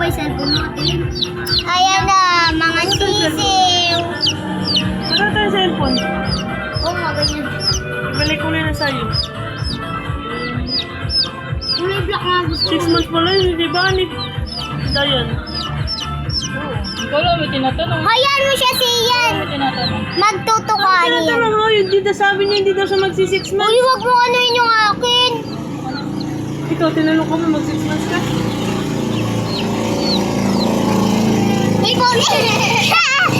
ba yung cellphone mo? Ayan na, mga sisiw. Wala tayo cellphone. Oo nga, ganyan. Ibalik ko na sa'yo. Kulay black nga gusto 6 months pa lang, di ba? Dayan. Ikaw lang, may tinatanong. Hayaan mo siya siyan. May tinatanong. Magtutukahan yan. Tinatanong mo, hindi na sabi niya, hindi daw siya mag-6 Uy, months. wag mo ano yun yung akin. Ikaw, tinanong ko mo, mag-6 months ka. Ikaw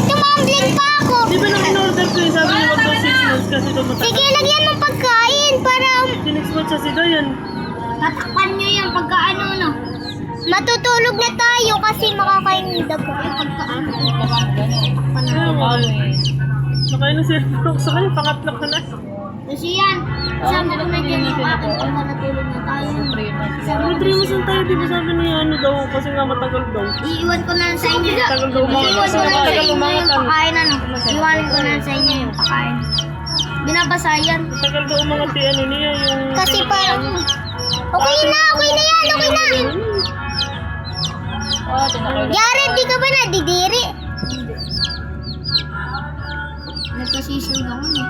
tumambling pa ako. Di ba nang in-order ko yung sabi niya, wag daw 6 months kasi tumatagal. Sige, lagyan mo pagkain para 6 months siya si Dayan. tatakpan nyo yung pagkaano, no? Matutulog na tayo kasi makakain daw ko yung pagkaano. Nakain ng cellphone ko sa kanya, pangatlo ka na. Kasi yan, sama ko na dyan yung akin pagka natulog na tayo. Mga 3 months lang tayo, di ba sabi niya ano daw, kasi nga matagal daw. Iiwan ko na lang sa inyo. Tagal daw umangat. Iiwan ko na lang sa Tagal inyo umangat, yung ano? pagkain, ano? Iiwanin ko na lang sa inyo yung pagkain. Binabasa yan. Tagal daw umangat yung ano niya, yung... Kasi parang, okay na yan, okay na. Oh, tinakay. Jared, di ka ba nadidiri? Nagpasisiw ako eh.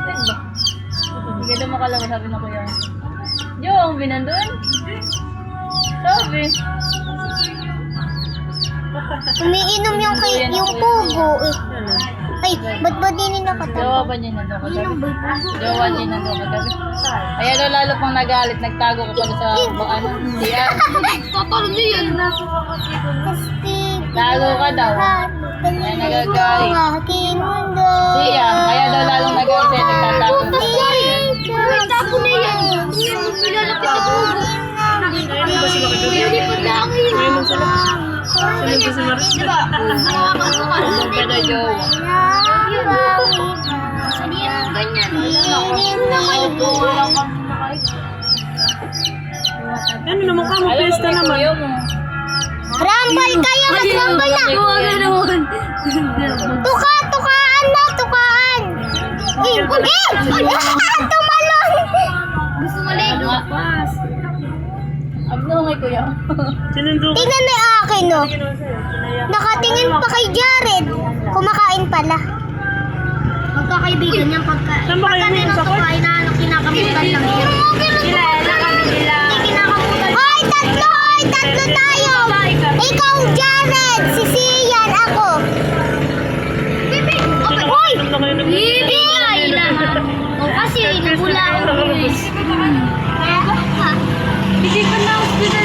Sige daw makalawa, sabi na kuya. Yung, binandun? Sabi. Umiinom yung pugo eh. Ano? Ay, ba't ba din nakatawa? Jowa ba niya na daw Inom kagabi? ba yung pugo? Jowa niya na daw kagabi. Kaya daw lalo pang nagalit, nagtago ka pala sa ano, siyan. Totoo niya yan. Kasi, Tago ka daw. Kaya nagagalit. aking mundo. Siya, kaya daw lalong nagalit siya, nagtatago. Tapo na yan. Nilalapit ako. Ngayon ba sila kagabi? Nilipad na ako yun. Ngayon lang sila. Sila ba si Maris? Diba? Pero jowa. Saan yan? Ganyan. Iinim naman. Ano naman ka, mag-fiesta Alam mo, naman. kuya mo. Rumble kayo, mag-rumble na. Tukaan na, tukaan. Tumalon. Gusto mo lang Mas. Abno ngay kuya. Sinundo ko. Tingnan mo yung akin, no? Nakatingin pa kay Jared. Kumakain pala. Magkakaibigan niyang pagkain. Saan ba kayo Pagka minsan ko? kumain na, kinakamutan lang yun. Kilala kami nila. Hoy, tatlo tayo. Ikaw, Jared. Si Sian, ako. Hoy! Bibigay lahat. O kasi, nabula ako. Hindi pa na hospital.